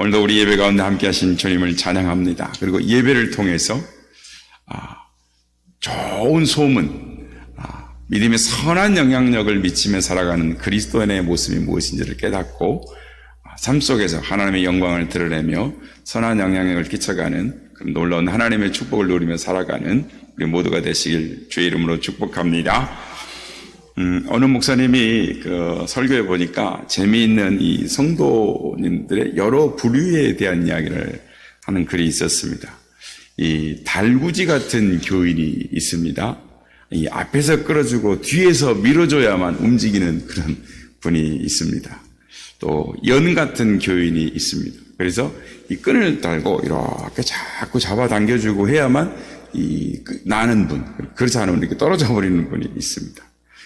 오늘도 우리 예배 가운데 함께 하신 주님을 찬양합니다. 그리고 예배를 통해서 좋은 소문, 믿음의 선한 영향력을 미치며 살아가는 그리스도인의 모습이 무엇인지를 깨닫고 삶 속에서 하나님의 영광을 드러내며 선한 영향력을 끼쳐가는 그런 놀라운 하나님의 축복을 누리며 살아가는 우리 모두가 되시길 주의 이름으로 축복합니다. 어느 목사님이 설교해 보니까 재미있는 이 성도님들의 여러 부류에 대한 이야기를 하는 글이 있었습니다. 이 달구지 같은 교인이 있습니다. 이 앞에서 끌어주고 뒤에서 밀어줘야만 움직이는 그런 분이 있습니다. 또 연 같은 교인이 있습니다. 그래서 이 끈을 달고 이렇게 자꾸 잡아당겨주고 해야만 나는 분, 그렇지 않으면 이렇게 떨어져 버리는 분이 있습니다.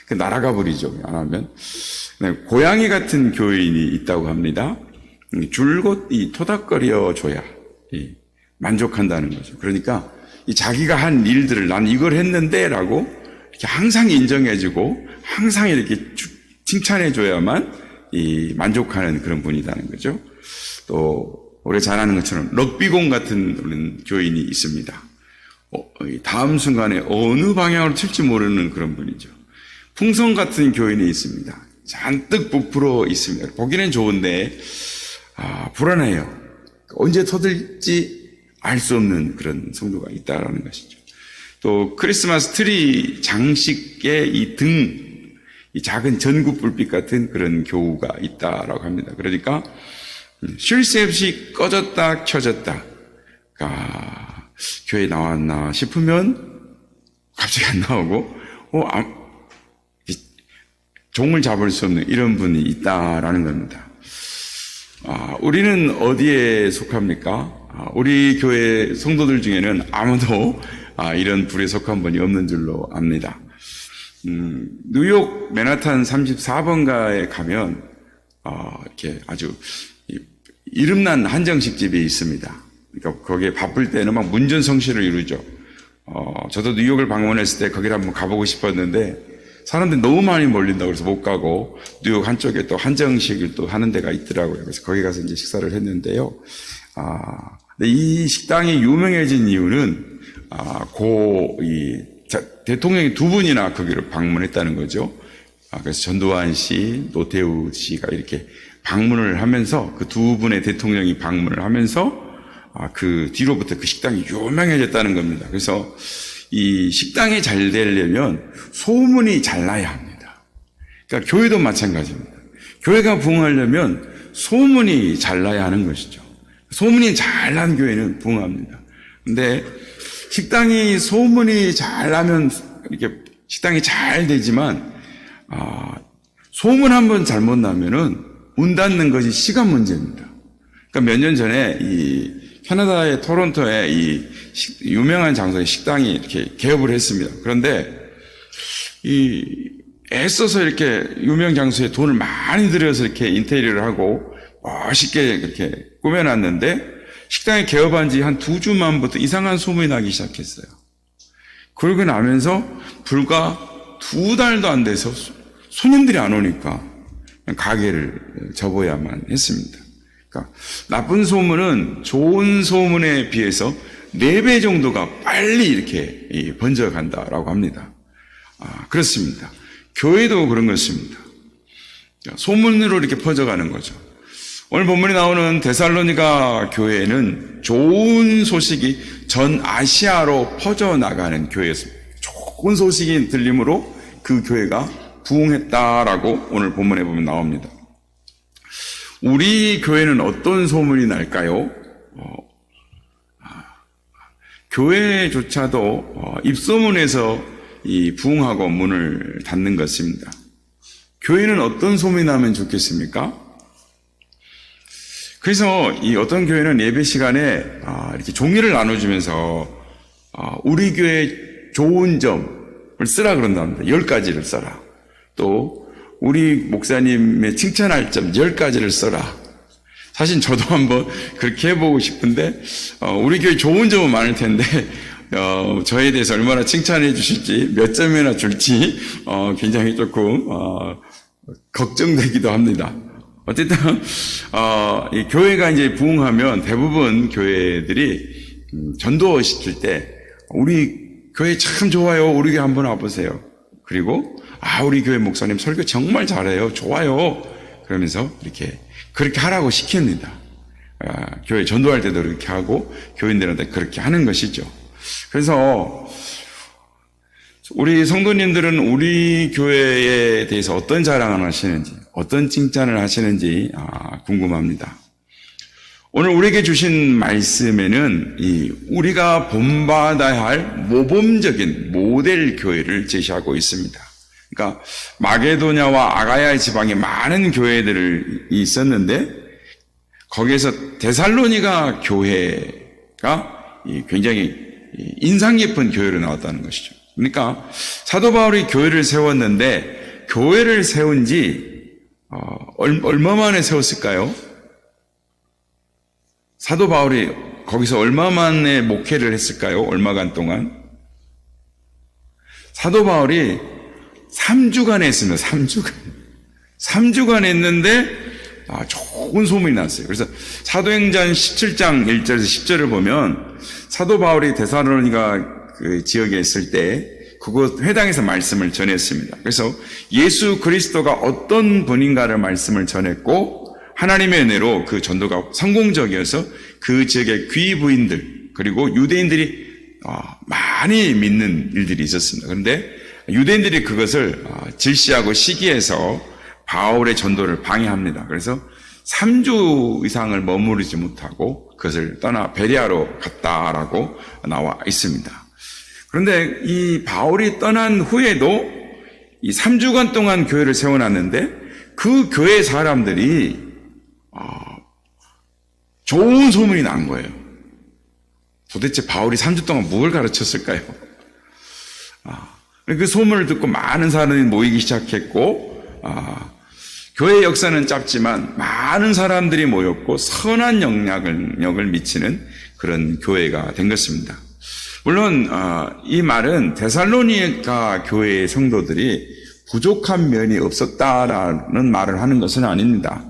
날아가 버리죠. 안 하면. 고양이 같은 교인이 있다고 합니다. 줄곧 토닥거려 줘야 만족한다는 거죠. 그러니까 자기가 한 일들을 난 이걸 했는데 라고 이렇게 항상 인정해주고 항상 이렇게 칭찬해 줘야만 만족하는 그런 분이라는 거죠. 또 우리가 잘 아는 것처럼 럭비공 같은 교인이 있습니다. 다음 순간에 어느 방향으로 튈지 모르는 그런 분이죠. 풍선 같은 교인이 있습니다. 잔뜩 부풀어 있습니다. 보기는 좋은데 불안해요. 언제 터질지 알 수 없는 그런 성도가 있다라는 것이죠. 또 크리스마스 트리 장식의 이 작은 전구 불빛 같은 그런 교우가 있다라고 합니다. 그러니까 쉴 새 없이 꺼졌다 켜졌다. 교회 나왔나 싶으면 갑자기 안 나오고 종을 잡을 수 없는 이런 분이 있다라는 겁니다. 우리는 어디에 속합니까? 우리 교회 성도들 중에는 아무도 이런 부류에 속한 분이 없는 줄로 압니다. 뉴욕 맨하탄 34번가에 가면 이렇게 아주 이름난 한정식집이 있습니다. 그러니까 거기에 바쁠 때는 막 문전성시를 이루죠. 저도 뉴욕을 방문했을 때 거기를 한번 가보고 싶었는데 사람들이 너무 많이 몰린다고 해서 못 가고 뉴욕 한쪽에 또 한정식을 또 하는 데가 있더라고요. 그래서 거기 가서 이제 식사를 했는데요. 근데 이 식당이 유명해진 이유는 대통령이 두 분이나 거기를 방문했다는 거죠. 그래서 전두환 씨, 노태우 씨가 이렇게 방문을 하면서 그 두 분의 대통령이 방문을 하면서 그 뒤로부터 그 식당이 유명해졌다는 겁니다. 그래서 이 식당이 잘 되려면 소문이 잘 나야 합니다. 그러니까 교회도 마찬가지입니다. 교회가 부흥하려면 소문이 잘 나야 하는 것이죠. 소문이 잘 난 교회는 부흥합니다. 근데 식당이 소문이 잘 나면 이렇게 식당이 잘 되지만 소문 한번 잘못 나면은 문 닫는 것이 시간 문제입니다. 그러니까 몇 년 전에 이 캐나다의 토론토에 이 유명한 장소에 식당이 이렇게 개업을 했습니다. 그런데 애써서 이렇게 유명 장소에 돈을 많이 들여서 이렇게 인테리어를 하고 멋있게 이렇게 꾸며놨는데 식당이 개업한 지 한 2주 만부터 이상한 소문이 나기 시작했어요. 그러고 나면서 불과 2달도 안 돼서 손님들이 안 오니까 가게를 접어야만 했습니다. 그러니까 나쁜 소문은 좋은 소문에 비해서 4배 정도가 빨리 이렇게 번져간다라고 합니다. 그렇습니다. 교회도 그런 것입니다. 소문으로 이렇게 퍼져가는 거죠. 오늘 본문에 나오는 데살로니가 교회는 좋은 소식이 전 아시아로 퍼져나가는 교회였습니다. 좋은 소식이 들림으로 그 교회가 부흥했다라고 오늘 본문에 보면 나옵니다. 우리 교회는 어떤 소문이 날까요? 교회조차도 입소문에서 부흥하고 문을 닫는 것입니다. 교회는 어떤 소문이 나면 좋겠습니까? 그래서 어떤 교회는 예배 시간에 이렇게 종이를 나눠주면서 우리 교회 좋은 점을 쓰라 그런답니다. 10가지를 써라. 또 우리 목사님의 칭찬할 점 10가지를 써라. 사실 저도 한번 그렇게 해보고 싶은데 우리 교회 좋은 점은 많을 텐데 저에 대해서 얼마나 칭찬해 주실지 몇 점이나 줄지 굉장히 조금 걱정되기도 합니다. 어쨌든 이 교회가 이제 부흥하면 대부분 교회들이 전도 시킬 때 우리 교회 참 좋아요. 우리 교회 한번 와보세요. 그리고 우리 교회 목사님 설교 정말 잘해요. 좋아요. 그러면서 그렇게 하라고 시킵니다. 교회 전도할 때도 그렇게 하고 교인들한테 그렇게 하는 것이죠. 그래서 우리 성도님들은 우리 교회에 대해서 어떤 자랑을 하시는지, 어떤 칭찬을 하시는지 궁금합니다. 오늘 우리에게 주신 말씀에는 우리가 본받아야 할 모범적인 모델 교회를 제시하고 있습니다. 그러니까 마게도냐와 아가야 지방에 많은 교회들이 있었는데 거기에서 데살로니가 교회가 굉장히 인상 깊은 교회로 나왔다는 것이죠. 그러니까 사도 바울이 교회를 세웠는데 교회를 세운 지 얼마 만에 세웠을까요? 사도 바울이 거기서 얼마 만에 목회를 했을까요? 얼마간 동안? 사도 바울이 3주간 했습니다. 3주간. 3주간 했는데 좋은 소문이 났어요. 그래서 사도행전 17장 1절에서 10절을 보면 사도 바울이 데살로니가 그 지역에 있을 때 그곳 회당에서 말씀을 전했습니다. 그래서 예수 그리스도가 어떤 분인가를 말씀을 전했고 하나님의 은혜로 그 전도가 성공적이어서 그 지역의 귀부인들 그리고 유대인들이 많이 믿는 일들이 있었습니다. 그런데 유대인들이 그것을 질시하고 시기해서 바울의 전도를 방해합니다. 그래서 3주 이상을 머무르지 못하고 그것을 떠나 베레아로 갔다라고 나와 있습니다. 그런데 이 바울이 떠난 후에도 이 3주간 동안 교회를 세워놨는데 그 교회 사람들이 좋은 소문이 난 거예요. 도대체 바울이 3주 동안 뭘 가르쳤을까요? 그 소문을 듣고 많은 사람이 모이기 시작했고 교회 역사는 짧지만 많은 사람들이 모였고 선한 영향을 미치는 그런 교회가 된 것입니다. 물론 이 말은 데살로니가 교회의 성도들이 부족한 면이 없었다라는 말을 하는 것은 아닙니다.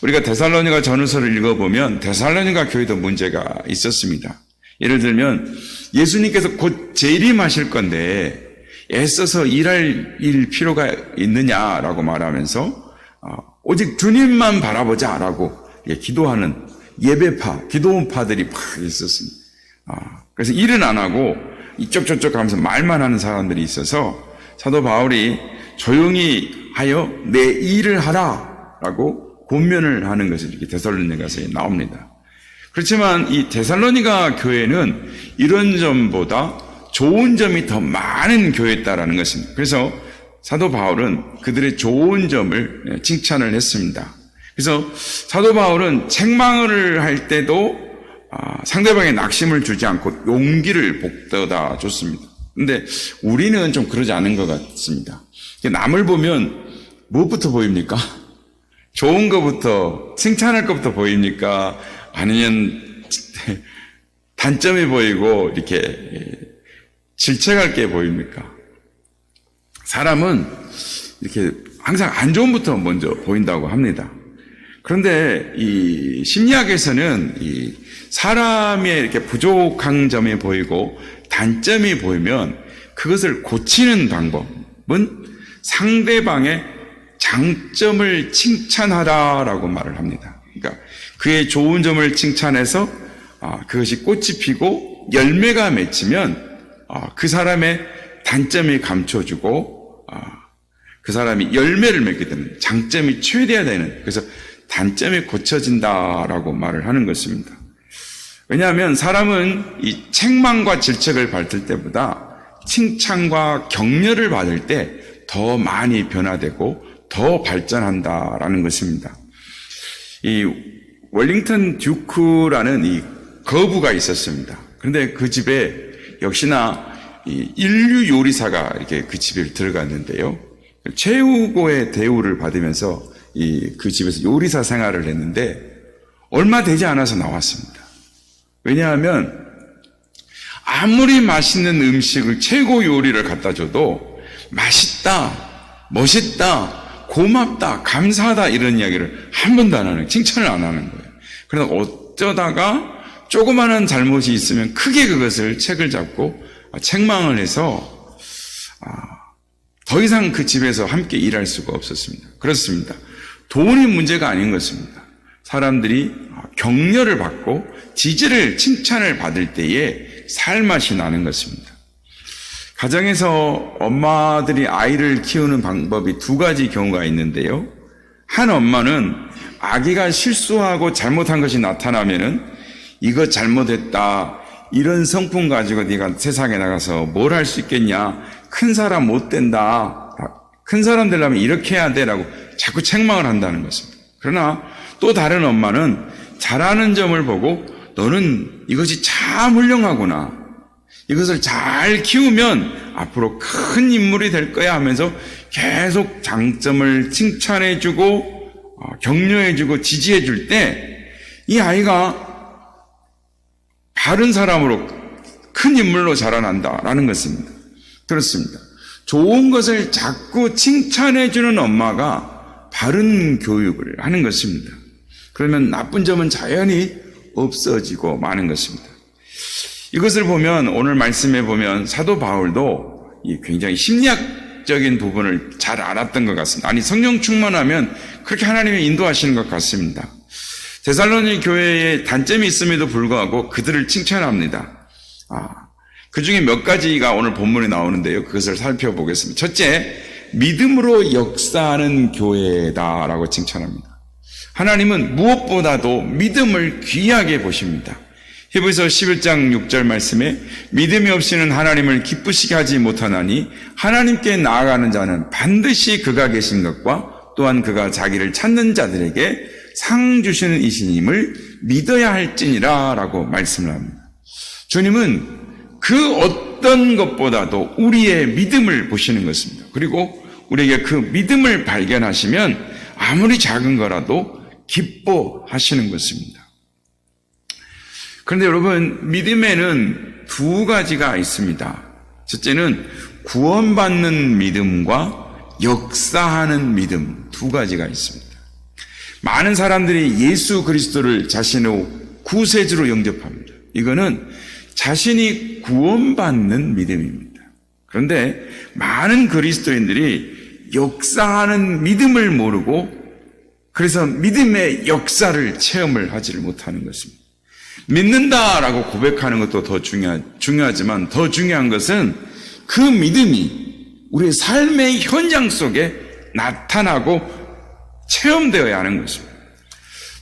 우리가 데살로니가 전후서를 읽어보면 데살로니가 교회도 문제가 있었습니다. 예를 들면 예수님께서 곧 재림하실 건데 애써서 일할 필요가 있느냐라고 말하면서 오직 주님만 바라보자라고 기도하는 예배파, 기도원파들이 막 있었습니다. 그래서 일은 안 하고 이쪽 저쪽 하면서 말만 하는 사람들이 있어서 사도 바울이 조용히 하여 내 일을 하라라고 권면을 하는 것이 이렇게 데살로니가서에 나옵니다. 그렇지만 이 데살로니가 교회는 이런 점보다 좋은 점이 더 많은 교회였다라는 것입니다. 그래서 사도 바울은 그들의 좋은 점을 칭찬을 했습니다. 그래서 사도 바울은 책망을 할 때도 상대방의 낙심을 주지 않고 용기를 북돋아 줬습니다. 근데 우리는 좀 그러지 않은 것 같습니다. 남을 보면 무엇부터 보입니까? 좋은 것부터, 칭찬할 것부터 보입니까? 아니면 단점이 보이고 이렇게 질책할 게 보입니까? 사람은 이렇게 항상 안 좋은 것부터 먼저 보인다고 합니다. 그런데 이 심리학에서는 이 사람의 이렇게 부족한 점이 보이고 단점이 보이면 그것을 고치는 방법은 상대방의 장점을 칭찬하라라고 말을 합니다. 그러니까 그의 좋은 점을 칭찬해서 그것이 꽃이 피고 열매가 맺히면 그 사람의 단점이 감춰주고 그 사람이 열매를 맺게 되는 장점이 최대화되는 그래서 단점이 고쳐진다라고 말을 하는 것입니다. 왜냐하면 사람은 이 책망과 질책을 받을 때보다 칭찬과 격려를 받을 때 더 많이 변화되고 더 발전한다라는 것입니다. 이 웰링턴 듀크라는 이 거부가 있었습니다. 그런데 그 집에 역시나 이 인류 요리사가 이렇게 그 집에 들어갔는데요. 최고의 대우를 받으면서 그 집에서 요리사 생활을 했는데 얼마 되지 않아서 나왔습니다. 왜냐하면 아무리 맛있는 음식을 최고 요리를 갖다 줘도 맛있다, 멋있다, 고맙다, 감사하다 이런 이야기를 한 번도 안 하는 거예요. 칭찬을 안 하는 거예요. 그래서 어쩌다가 조그마한 잘못이 있으면 크게 그것을 책을 잡고 책망을 해서 더 이상 그 집에서 함께 일할 수가 없었습니다. 그렇습니다. 돈이 문제가 아닌 것입니다. 사람들이 격려를 받고 지지를, 칭찬을 받을 때에 살맛이 나는 것입니다. 가정에서 엄마들이 아이를 키우는 방법이 두 가지 경우가 있는데요. 한 엄마는 아기가 실수하고 잘못한 것이 나타나면은 이거 잘못했다, 이런 성품 가지고 네가 세상에 나가서 뭘 할 수 있겠냐, 큰 사람 못 된다, 큰 사람 되려면 이렇게 해야 돼라고 자꾸 책망을 한다는 것입니다. 그러나 또 다른 엄마는 잘하는 점을 보고 너는 이것이 참 훌륭하구나, 이것을 잘 키우면 앞으로 큰 인물이 될 거야 하면서 계속 장점을 칭찬해주고 격려해주고 지지해줄 때 이 아이가 바른 사람으로 큰 인물로 자라난다라는 것입니다. 그렇습니다. 좋은 것을 자꾸 칭찬해주는 엄마가 바른 교육을 하는 것입니다. 그러면 나쁜 점은 자연히 없어지고 마는 것입니다. 이것을 보면 오늘 말씀에 보면 사도 바울도 굉장히 심리학적인 부분을 잘 알았던 것 같습니다. 아니, 성령 충만하면 그렇게 하나님이 인도하시는 것 같습니다. 데살로니 교회에 단점이 있음에도 불구하고 그들을 칭찬합니다. 그 중에 몇 가지가 오늘 본문에 나오는데요. 그것을 살펴보겠습니다. 첫째, 믿음으로 역사하는 교회다라고 칭찬합니다. 하나님은 무엇보다도 믿음을 귀하게 보십니다. 히브리서 11장 6절 말씀에 믿음이 없이는 하나님을 기쁘시게 하지 못하나니 하나님께 나아가는 자는 반드시 그가 계신 것과 또한 그가 자기를 찾는 자들에게 상 주시는 이신임을 믿어야 할지니라 라고 말씀을 합니다. 주님은 그 어떤 것보다도 우리의 믿음을 보시는 것입니다. 그리고 우리에게 그 믿음을 발견하시면 아무리 작은 거라도 기뻐하시는 것입니다. 그런데 여러분, 믿음에는 두 가지가 있습니다. 첫째는 구원받는 믿음과 역사하는 믿음, 두 가지가 있습니다. 많은 사람들이 예수 그리스도를 자신의 구세주로 영접합니다. 이거는 자신이 구원받는 믿음입니다. 그런데 많은 그리스도인들이 역사하는 믿음을 모르고 그래서 믿음의 역사를 체험을 하지를 못하는 것입니다. 믿는다라고 고백하는 것도 더 중요하지만 더 중요한 것은 그 믿음이 우리의 삶의 현장 속에 나타나고 체험되어야 하는 것입니다.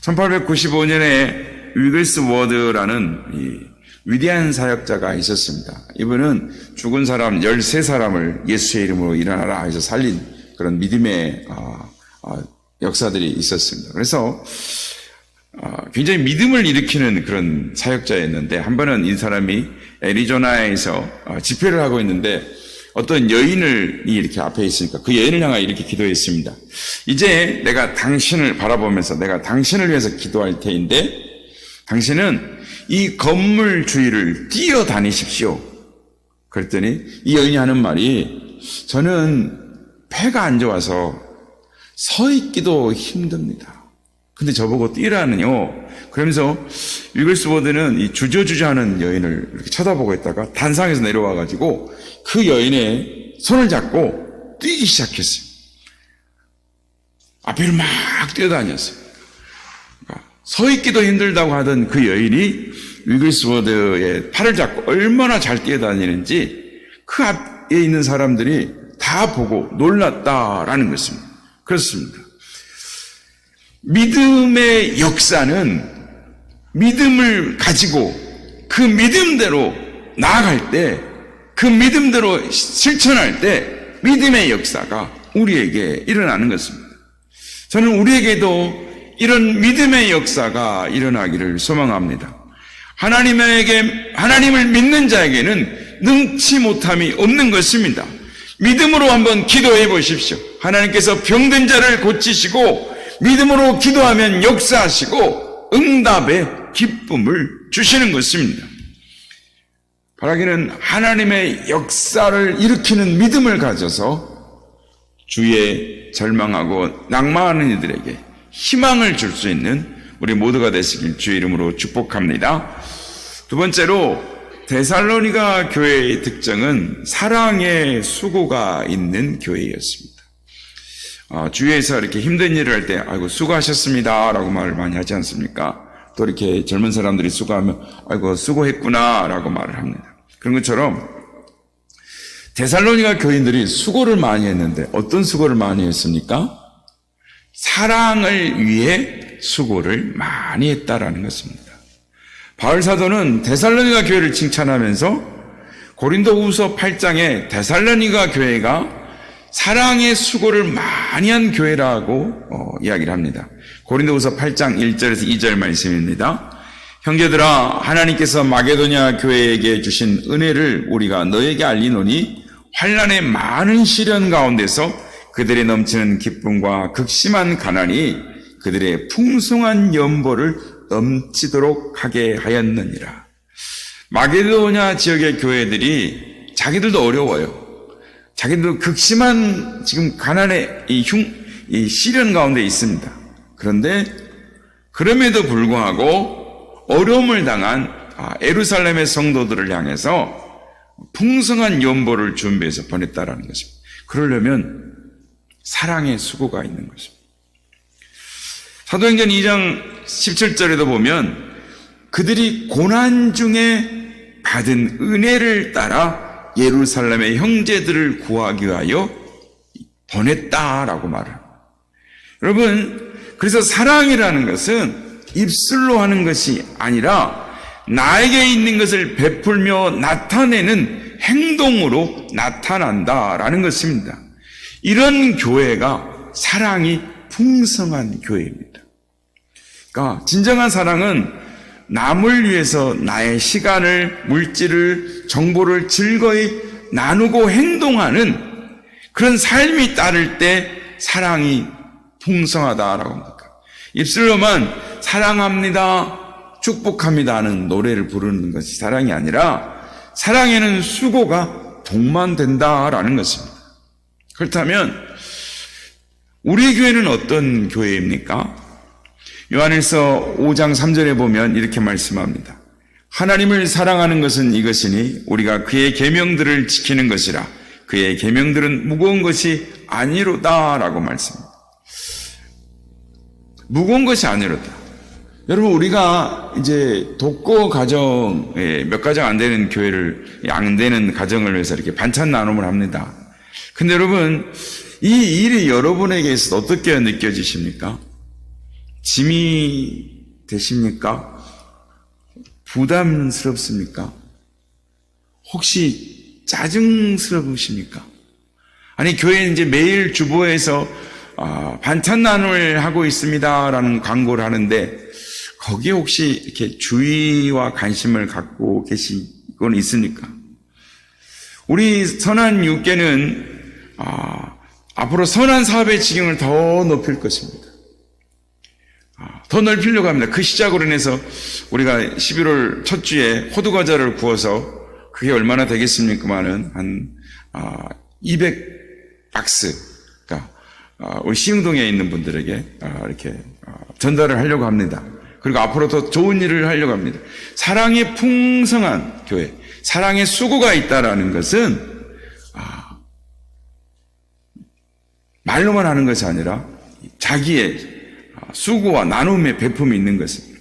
1895년에 위글스워드라는 이 위대한 사역자가 있었습니다. 이분은 죽은 사람 13사람을 예수의 이름으로 일어나라 해서 살린 그런 믿음의 역사들이 있었습니다. 그래서 굉장히 믿음을 일으키는 그런 사역자였는데 한 번은 이 사람이 애리조나에서 집회를 하고 있는데 어떤 여인을 이렇게 앞에 있으니까 그 여인을 향하여 이렇게 기도했습니다. 이제 내가 당신을 바라보면서 내가 당신을 위해서 기도할 테인데 당신은 이 건물 주위를 뛰어다니십시오. 그랬더니 이 여인이 하는 말이 저는 폐가 안 좋아서 서 있기도 힘듭니다. 근데 저보고 뛰라는요. 그러면서 위글스워드는 이 주저주저하는 여인을 이렇게 쳐다보고 있다가 단상에서 내려와가지고 그 여인의 손을 잡고 뛰기 시작했어요. 앞에를 막 뛰어다녔어요. 그러니까 서 있기도 힘들다고 하던 그 여인이 위글스워드의 팔을 잡고 얼마나 잘 뛰어다니는지 그 앞에 있는 사람들이 다 보고 놀랐다라는 것입니다. 그렇습니다. 믿음의 역사는 믿음을 가지고 그 믿음대로 나아갈 때, 그 믿음대로 실천할 때 믿음의 역사가 우리에게 일어나는 것입니다. 저는 우리에게도 이런 믿음의 역사가 일어나기를 소망합니다. 하나님을 믿는 자에게는 능치 못함이 없는 것입니다. 믿음으로 한번 기도해 보십시오. 하나님께서 병든 자를 고치시고 믿음으로 기도하면 역사하시고 응답의 기쁨을 주시는 것입니다. 바라기는 하나님의 역사를 일으키는 믿음을 가져서 주위에 절망하고 낙망하는 이들에게 희망을 줄 수 있는 우리 모두가 되시길 주의 이름으로 축복합니다. 두 번째로 데살로니가 교회의 특징은 사랑의 수고가 있는 교회였습니다. 주위에서 이렇게 힘든 일을 할 때 아이고 수고하셨습니다 라고 말을 많이 하지 않습니까? 또 이렇게 젊은 사람들이 수고하면 아이고 수고했구나 라고 말을 합니다. 그런 것처럼 데살로니가 교인들이 수고를 많이 했는데 어떤 수고를 많이 했습니까? 사랑을 위해 수고를 많이 했다라는 것입니다. 바울 사도는 데살로니가 교회를 칭찬하면서 고린도후서 8장에 데살로니가 교회가 사랑의 수고를 많이 한 교회라고 이야기를 합니다. 고린도후서 8장 1절에서 2절 말씀입니다. 형제들아, 하나님께서 마게도냐 교회에게 주신 은혜를 우리가 너에게 알리노니 환난의 많은 시련 가운데서 그들의 넘치는 기쁨과 극심한 가난이 그들의 풍성한 연보를 넘치도록 하게 하였느니라. 마게도냐 지역의 교회들이 자기들도 어려워요. 자기들도 극심한 지금 가난의 이 시련 가운데 있습니다. 그런데 그럼에도 불구하고 어려움을 당한 예루살렘의 성도들을 향해서 풍성한 연보를 준비해서 보냈다라는 것입니다. 그러려면 사랑의 수고가 있는 것입니다. 사도행전 2장 17절에도 보면 그들이 고난 중에 받은 은혜를 따라 예루살렘의 형제들을 구하기 위하여 보냈다라고 말합니다. 여러분, 그래서 사랑이라는 것은 입술로 하는 것이 아니라 나에게 있는 것을 베풀며 나타내는 행동으로 나타난다라는 것입니다. 이런 교회가 사랑이 풍성한 교회입니다. 그러니까 진정한 사랑은 남을 위해서 나의 시간을, 물질을, 정보를 즐거이 나누고 행동하는 그런 삶이 따를 때 사랑이 풍성하다라고 합니다. 입술로만 사랑합니다, 축복합니다 하는 노래를 부르는 것이 사랑이 아니라 사랑에는 수고가 동반된다라는 것입니다. 그렇다면 우리 교회는 어떤 교회입니까? 요한일서 5장 3절에 보면 이렇게 말씀합니다. 하나님을 사랑하는 것은 이것이니 우리가 그의 계명들을 지키는 것이라. 그의 계명들은 무거운 것이 아니로다라고 말씀합니다. 무거운 것이 아니로다. 여러분, 우리가 이제 독거 가정에 몇 가정 안 되는 교회를, 안 되는 가정을 위해서 이렇게 반찬 나눔을 합니다. 근데 여러분, 이 일이 여러분에게 있어서 어떻게 느껴지십니까? 짐이 되십니까? 부담스럽습니까? 혹시 짜증스러우십니까? 아니, 교회 이제 매일 주보에서 반찬 나눔을 하고 있습니다라는 광고를 하는데 거기에 혹시 이렇게 주의와 관심을 갖고 계시곤 있습니까? 우리 선한 육계는 앞으로 선한 사업의 지경을 더 높일 것입니다. 더 넓히려고 합니다. 그 시작으로 인해서 우리가 11월 첫 주에 호두과자를 구워서 그게 얼마나 되겠습니까만은 한 200박스, 그러니까 우리 시흥동에 있는 분들에게 이렇게 전달을 하려고 합니다. 그리고 앞으로 더 좋은 일을 하려고 합니다. 사랑의 풍성한 교회, 사랑의 수고가 있다라는 것은 말로만 하는 것이 아니라 자기의 수고와 나눔의 베품이 있는 것입니다.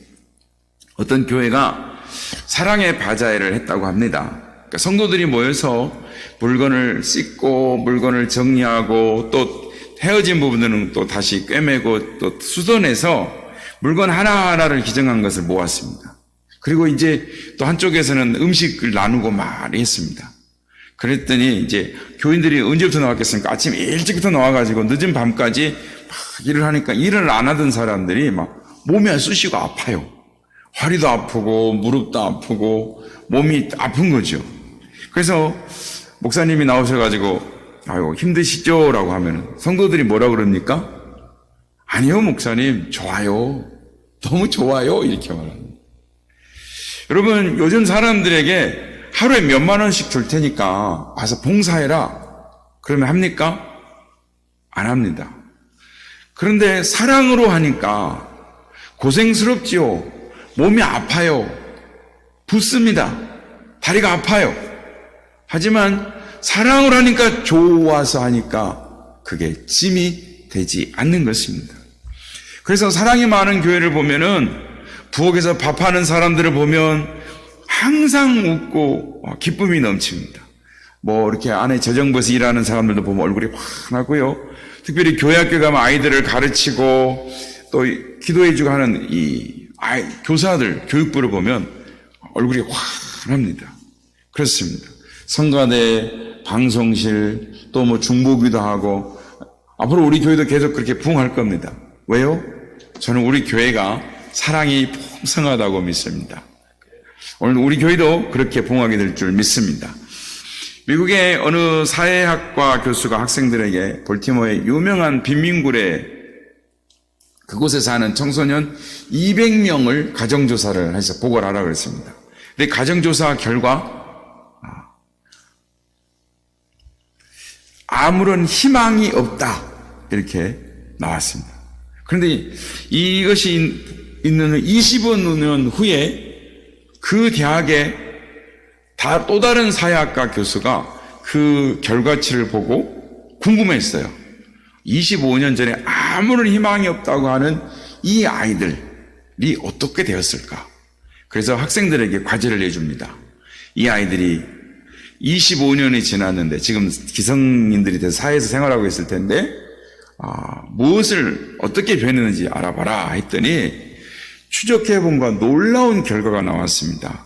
어떤 교회가 사랑의 바자회를 했다고 합니다. 그러니까 성도들이 모여서 물건을 씻고 물건을 정리하고 또 헤어진 부분들은 또 다시 꿰매고 또 수선해서 물건 하나하나를 기증한 것을 모았습니다. 그리고 이제 또 한쪽에서는 음식을 나누고 많이 했습니다. 그랬더니 이제 교인들이 언제부터 나왔겠습니까? 아침 일찍부터 나와가지고 늦은 밤까지 막 일을 하니까 일을 안 하던 사람들이 막 몸이 쑤시고 아파요. 허리도 아프고 무릎도 아프고 몸이 아픈 거죠. 그래서 목사님이 나오셔가지고 아이고 힘드시죠? 라고 하면 성도들이 뭐라 그럽니까? 아니요 목사님 좋아요. 너무 좋아요. 이렇게 말합니다. 여러분 요즘 사람들에게 하루에 몇만 원씩 줄 테니까 와서 봉사해라. 그러면 합니까? 안 합니다. 그런데 사랑으로 하니까 고생스럽지요. 몸이 아파요. 붓습니다. 다리가 아파요. 하지만 사랑으로 하니까 좋아서 하니까 그게 짐이 되지 않는 것입니다. 그래서 사랑이 많은 교회를 보면은 부엌에서 밥하는 사람들을 보면 항상 웃고 기쁨이 넘칩니다. 뭐 이렇게 안에 재정부에서 일하는 사람들도 보면 얼굴이 환하고요. 특별히 교회학교 가면 아이들을 가르치고 또 기도해주고 하는 이 교사들, 교육부를 보면 얼굴이 환합니다. 그렇습니다. 성가대, 방송실, 또 뭐 중보기도 하고 앞으로 우리 교회도 계속 그렇게 부흥할 겁니다. 왜요? 저는 우리 교회가 사랑이 풍성하다고 믿습니다. 오늘 우리 교회도 그렇게 부흥하게 될 줄 믿습니다. 미국의 어느 사회학과 교수가 학생들에게 볼티모어의 유명한 빈민굴에 그곳에 사는 청소년 200명을 가정조사를 해서 보고를 하라고 그랬습니다. 근데 가정조사 결과 아무런 희망이 없다 이렇게 나왔습니다. 그런데 이것이 있는 25년 후에 그 대학의 또 다른 사회학과 교수가 그 결과치를 보고 궁금했어요. 25년 전에 아무런 희망이 없다고 하는 이 아이들이 어떻게 되었을까? 그래서 학생들에게 과제를 내줍니다. 이 아이들이 25년이 지났는데 지금 기성인들이 돼서 사회에서 생활하고 있을 텐데 무엇을 어떻게 변했는지 알아봐라 했더니 추적해본과 놀라운 결과가 나왔습니다.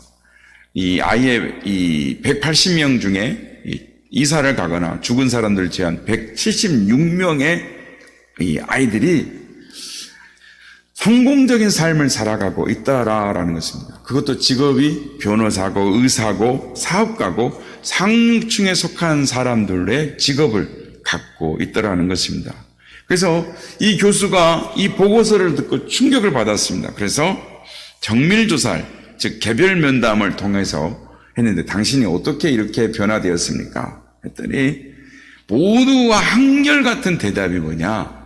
이 아이의 이 180명 중에 이사를 가거나 죽은 사람들 제한 176명의 이 아이들이 성공적인 삶을 살아가고 있다라는 것입니다. 그것도 직업이 변호사고 의사고 사업가고 상층에 속한 사람들의 직업을 갖고 있다라는 것입니다. 그래서 이 교수가 이 보고서를 듣고 충격을 받았습니다. 그래서 정밀조사를, 즉 개별 면담을 통해서 했는데 당신이 어떻게 이렇게 변화되었습니까? 했더니 모두가 한결같은 대답이 뭐냐?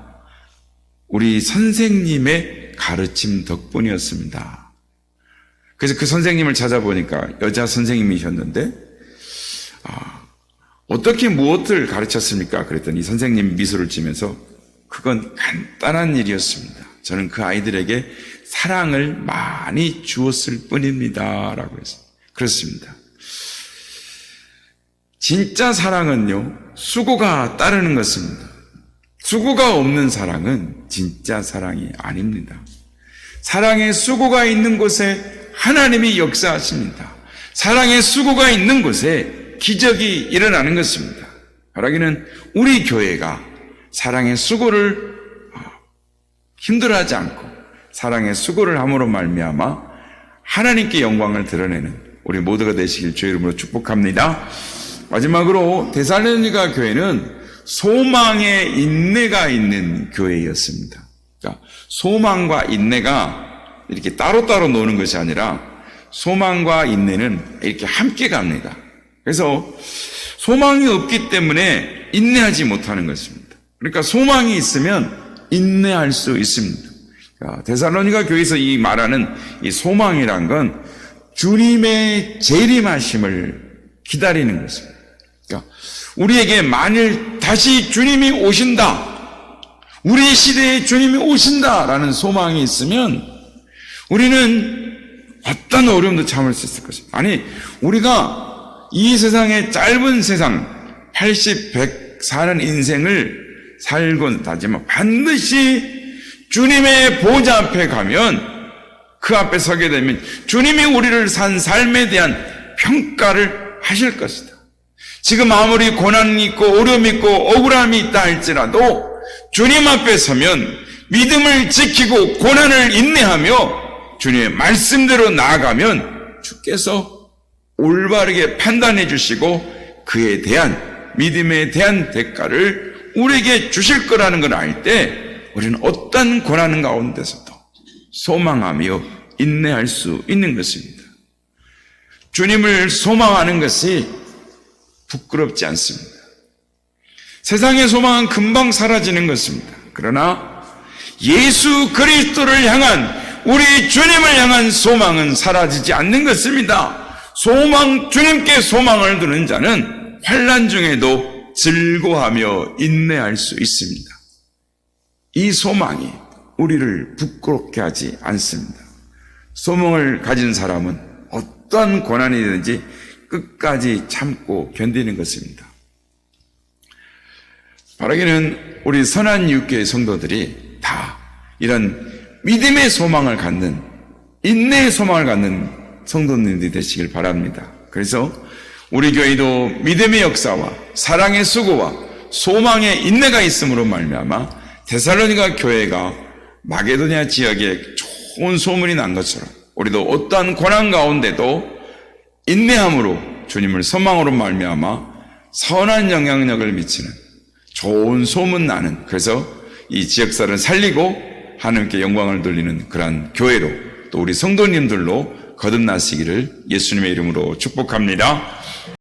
우리 선생님의 가르침 덕분이었습니다. 그래서 그 선생님을 찾아보니까 여자 선생님이셨는데 어떻게 무엇을 가르쳤습니까? 그랬더니 선생님이 미소를 지면서 그건 간단한 일이었습니다. 저는 그 아이들에게 사랑을 많이 주었을 뿐입니다. 라고 했어요. 그렇습니다. 진짜 사랑은요, 수고가 따르는 것입니다. 수고가 없는 사랑은 진짜 사랑이 아닙니다. 사랑의 수고가 있는 곳에 하나님이 역사하십니다. 사랑의 수고가 있는 곳에 기적이 일어나는 것입니다. 바라기는 우리 교회가 사랑의 수고를 힘들어하지 않고 사랑의 수고를 함으로 말미암아 하나님께 영광을 드러내는 우리 모두가 되시길 주의 이름으로 축복합니다. 마지막으로 데살로니가 교회는 소망의 인내가 있는 교회였습니다. 그러니까 소망과 인내가 이렇게 따로따로 노는 것이 아니라 소망과 인내는 이렇게 함께 갑니다. 그래서 소망이 없기 때문에 인내하지 못하는 것입니다. 그러니까 소망이 있으면 인내할 수 있습니다. 데살로니가 교회에서 이 말하는 이 소망이란 건 주님의 재림하심을 기다리는 것입니다. 그러니까 우리에게 만일 다시 주님이 오신다, 우리 시대에 주님이 오신다라는 소망이 있으면 우리는 어떤 어려움도 참을 수 있을 것입니다. 아니, 우리가 이 세상의 짧은 세상 80, 100 사는 인생을 살곤 하지만 반드시 주님의 보좌 앞에 가면 그 앞에 서게 되면 주님이 우리를 산 삶에 대한 평가를 하실 것이다. 지금 아무리 고난이 있고 어려움이 있고 억울함이 있다 할지라도 주님 앞에 서면 믿음을 지키고 고난을 인내하며 주님의 말씀대로 나아가면 주께서 올바르게 판단해 주시고 그에 대한 믿음에 대한 대가를 우리에게 주실 거라는 걸 알 때 우리는 어떤 고난 가운데서도 소망하며 인내할 수 있는 것입니다. 주님을 소망하는 것이 부끄럽지 않습니다. 세상의 소망은 금방 사라지는 것입니다. 그러나 예수 그리스도를 향한, 우리 주님을 향한 소망은 사라지지 않는 것입니다. 주님께 소망을 두는 자는 환난 중에도 즐거워하며 인내할 수 있습니다. 이 소망이 우리를 부끄럽게 하지 않습니다. 소망을 가진 사람은 어떤 고난이든지 끝까지 참고 견디는 것입니다. 바라기는 우리 선한 이웃교회 성도들이 다 이런 믿음의 소망을 갖는, 인내의 소망을 갖는 성도님들이 되시길 바랍니다. 그래서 우리 교회도 믿음의 역사와 사랑의 수고와 소망의 인내가 있음으로 말미암아 데살로니가 교회가 마게도냐 지역에 좋은 소문이 난 것처럼 우리도 어떠한 고난 가운데도 인내함으로 주님을 소망으로 말미암아 선한 영향력을 미치는 좋은 소문 나는, 그래서 이 지역사를 살리고 하나님께 영광을 돌리는 그러한 교회로, 또 우리 성도님들로 거듭나시기를 예수님의 이름으로 축복합니다.